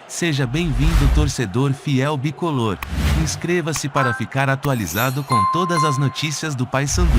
Seja bem-vindo, torcedor fiel bicolor. Inscreva-se para ficar atualizado com todas as notícias do Paysandu.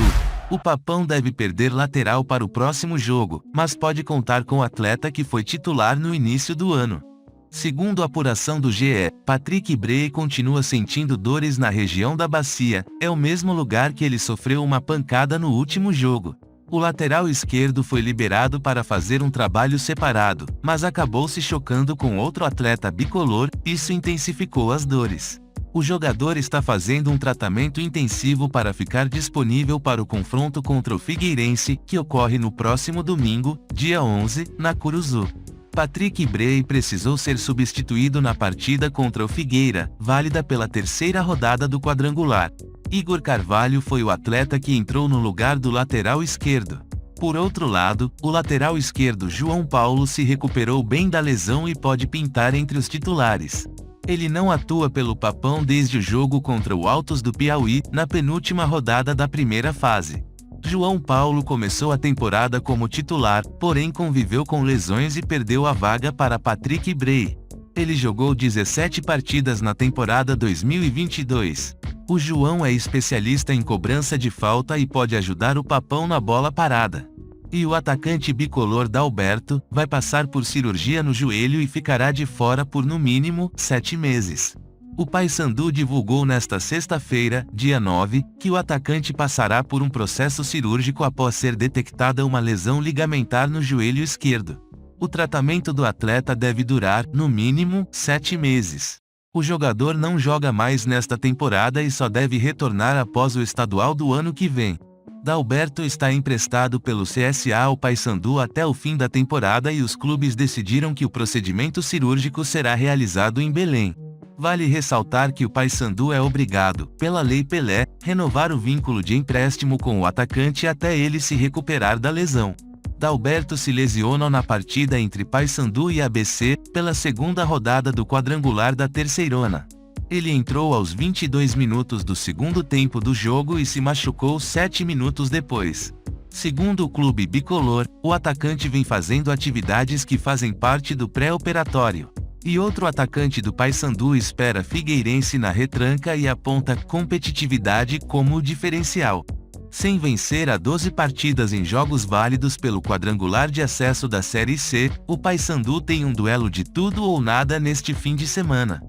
O Papão deve perder lateral para o próximo jogo, mas pode contar com o atleta que foi titular no início do ano. Segundo a apuração do GE, Patrick Bray continua sentindo dores na região da bacia, é o mesmo lugar que ele sofreu uma pancada no último jogo. O lateral esquerdo foi liberado para fazer um trabalho separado, mas acabou se chocando com outro atleta bicolor, isso intensificou as dores. O jogador está fazendo um tratamento intensivo para ficar disponível para o confronto contra o Figueirense, que ocorre no próximo domingo, dia 11, na Curuzu. Patrick Bray precisou ser substituído na partida contra o Figueira, válida pela terceira rodada do quadrangular. Igor Carvalho foi o atleta que entrou no lugar do lateral esquerdo. Por outro lado, o lateral esquerdo João Paulo se recuperou bem da lesão e pode pintar entre os titulares. Ele não atua pelo Papão desde o jogo contra o Altos do Piauí, na penúltima rodada da primeira fase. João Paulo começou a temporada como titular, porém conviveu com lesões e perdeu a vaga para Patrick Bray. Ele jogou 17 partidas na temporada 2022. O João é especialista em cobrança de falta e pode ajudar o Papão na bola parada. E o atacante bicolor Dalberto vai passar por cirurgia no joelho e ficará de fora por no mínimo 7 meses. O Paysandu divulgou nesta sexta-feira, dia 9, que o atacante passará por um processo cirúrgico após ser detectada uma lesão ligamentar no joelho esquerdo. O tratamento do atleta deve durar, no mínimo, 7 meses. O jogador não joga mais nesta temporada e só deve retornar após o estadual do ano que vem. Dalberto está emprestado pelo CSA ao Paysandu até o fim da temporada e os clubes decidiram que o procedimento cirúrgico será realizado em Belém. Vale ressaltar que o Paysandu é obrigado, pela Lei Pelé, renovar o vínculo de empréstimo com o atacante até ele se recuperar da lesão. Dalberto se lesionou na partida entre Paysandu e ABC, pela segunda rodada do quadrangular da Terceirona. Ele entrou aos 22 minutos do segundo tempo do jogo e se machucou 7 minutos depois. Segundo o clube bicolor, o atacante vem fazendo atividades que fazem parte do pré-operatório. E outro atacante do Paysandu espera Figueirense na retranca e aponta competitividade como o diferencial. Sem vencer a 12 partidas em jogos válidos pelo quadrangular de acesso da Série C, o Paysandu tem um duelo de tudo ou nada neste fim de semana.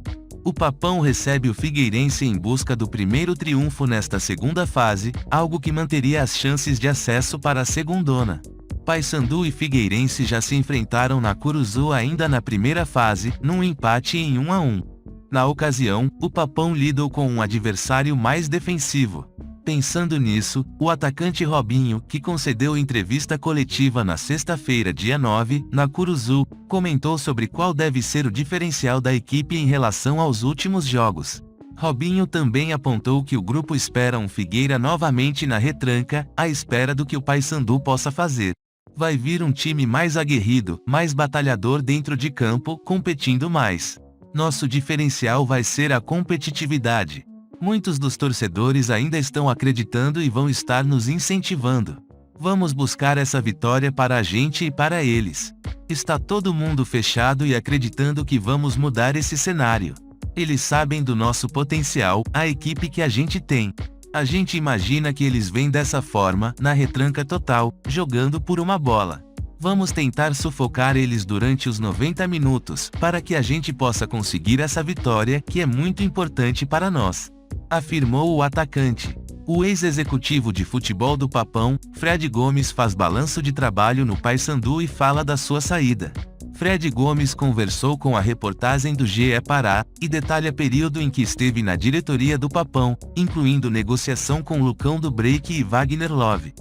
O Papão recebe o Figueirense em busca do primeiro triunfo nesta segunda fase, algo que manteria as chances de acesso para a segundona. Paysandu e Figueirense já se enfrentaram na Curuzu ainda na primeira fase, num empate em 1-1. Na ocasião, o Papão lidou com um adversário mais defensivo. Pensando nisso, o atacante Robinho, que concedeu entrevista coletiva na sexta-feira, dia 9, na Curuzu, comentou sobre qual deve ser o diferencial da equipe em relação aos últimos jogos. Robinho também apontou que o grupo espera um Figueira novamente na retranca, à espera do que o Paysandu possa fazer. Vai vir um time mais aguerrido, mais batalhador dentro de campo, competindo mais. Nosso diferencial vai ser a competitividade. Muitos dos torcedores ainda estão acreditando e vão estar nos incentivando. Vamos buscar essa vitória para a gente e para eles. Está todo mundo fechado e acreditando que vamos mudar esse cenário. Eles sabem do nosso potencial, a equipe que a gente tem. A gente imagina que eles vêm dessa forma, na retranca total, jogando por uma bola. Vamos tentar sufocar eles durante os 90 minutos, para que a gente possa conseguir essa vitória, que é muito importante para nós. Afirmou o atacante. O ex-executivo de futebol do Papão, Fred Gomes, faz balanço de trabalho no Paysandu e fala da sua saída. Fred Gomes conversou com a reportagem do GE Pará, e detalha período em que esteve na diretoria do Papão, incluindo negociação com Lucão do Break e Wagner Love.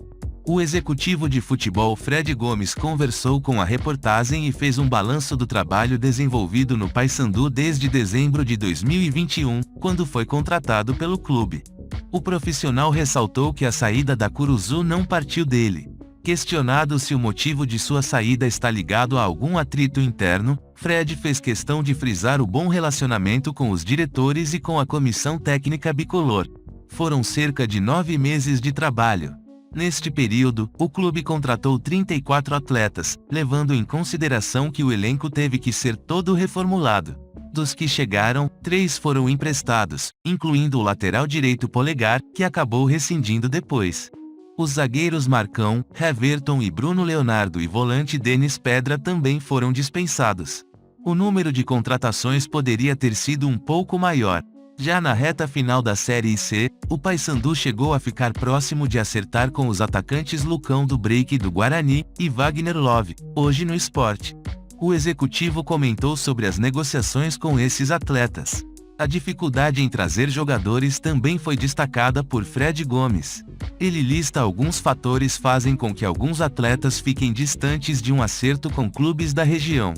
O executivo de futebol Fred Gomes conversou com a reportagem e fez um balanço do trabalho desenvolvido no Paysandu desde dezembro de 2021, quando foi contratado pelo clube. O profissional ressaltou que a saída da Curuzu não partiu dele. Questionado se o motivo de sua saída está ligado a algum atrito interno, Fred fez questão de frisar o bom relacionamento com os diretores e com a comissão técnica bicolor. Foram cerca de 9 meses de trabalho. Neste período, o clube contratou 34 atletas, levando em consideração que o elenco teve que ser todo reformulado. Dos que chegaram, 3 foram emprestados, incluindo o lateral direito Polegar, que acabou rescindindo depois. Os zagueiros Marcão, Heverton e Bruno Leonardo e volante Denis Pedra também foram dispensados. O número de contratações poderia ter sido um pouco maior. Já na reta final da Série C, o Paysandu chegou a ficar próximo de acertar com os atacantes Lucão do Break do Guarani e Wagner Love, hoje no Sport. O executivo comentou sobre as negociações com esses atletas. A dificuldade em trazer jogadores também foi destacada por Fred Gomes. Ele lista alguns fatores que fazem com que alguns atletas fiquem distantes de um acerto com clubes da região.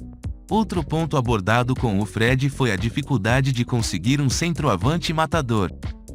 Outro ponto abordado com o Fred foi a dificuldade de conseguir um centroavante matador.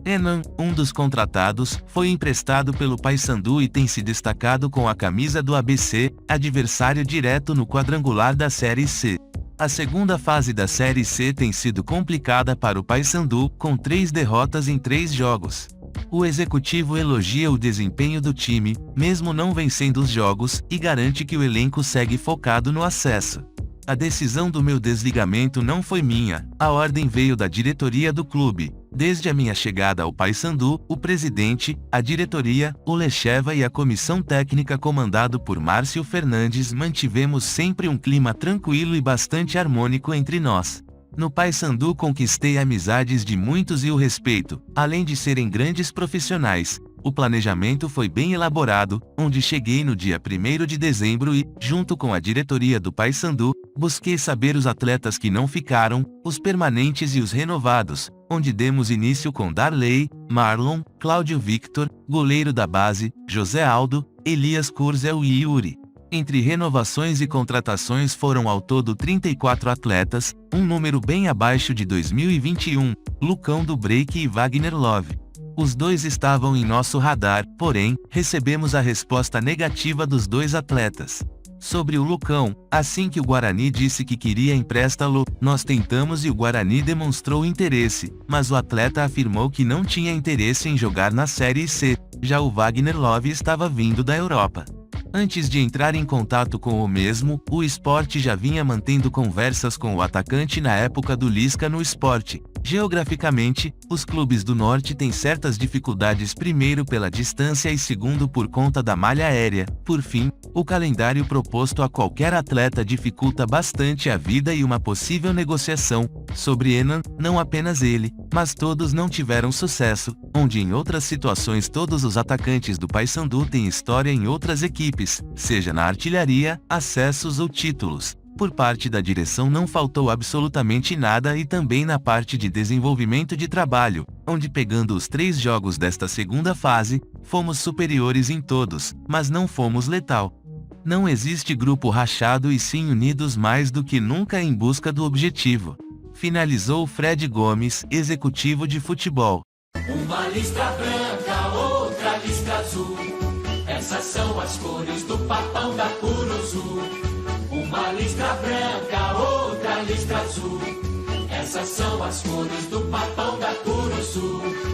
Enan, um dos contratados, foi emprestado pelo Paysandu e tem se destacado com a camisa do ABC, adversário direto no quadrangular da Série C. A segunda fase da Série C tem sido complicada para o Paysandu, com 3 derrotas em 3 jogos. O executivo elogia o desempenho do time, mesmo não vencendo os jogos, e garante que o elenco segue focado no acesso. A decisão do meu desligamento não foi minha, a ordem veio da diretoria do clube. Desde a minha chegada ao Paysandu, o presidente, a diretoria, o Lecheva e a comissão técnica comandado por Márcio Fernandes mantivemos sempre um clima tranquilo e bastante harmônico entre nós. No Paysandu conquistei amizades de muitos e o respeito, além de serem grandes profissionais. O planejamento foi bem elaborado, onde cheguei no dia 1º de dezembro e, junto com a diretoria do Paysandu, busquei saber os atletas que não ficaram, os permanentes e os renovados, onde demos início com Darley, Marlon, Cláudio Victor, goleiro da base, José Aldo, Elias Curzel e Yuri. Entre renovações e contratações foram ao todo 34 atletas, um número bem abaixo de 2021, Lucão do Break e Wagner Love. Os 2 estavam em nosso radar, porém, recebemos a resposta negativa dos 2 atletas. Sobre o Lucão, assim que o Guarani disse que queria emprestá-lo, nós tentamos e o Guarani demonstrou interesse, mas o atleta afirmou que não tinha interesse em jogar na Série C, já o Wagner Love estava vindo da Europa. Antes de entrar em contato com o mesmo, o Sport já vinha mantendo conversas com o atacante na época do Lisca no Sport. Geograficamente, os clubes do Norte têm certas dificuldades, primeiro pela distância e segundo por conta da malha aérea. Por fim, o calendário proposto a qualquer atleta dificulta bastante a vida e uma possível negociação. Sobre Enan, não apenas ele, mas todos não tiveram sucesso, onde em outras situações todos os atacantes do Paysandu têm história em outras equipes, seja na artilharia, acessos ou títulos. Por parte da direção não faltou absolutamente nada e também na parte de desenvolvimento de trabalho, onde pegando os 3 jogos desta segunda fase, fomos superiores em todos, mas não fomos letal. Não existe grupo rachado e sim unidos mais do que nunca em busca do objetivo. Finalizou Fred Gomes, executivo de futebol. Uma listra branca, outra listra azul. Essas são as cores do papão da Curuzu. Uma listra branca, outra listra azul. Essas são as cores do papão da Curuzu.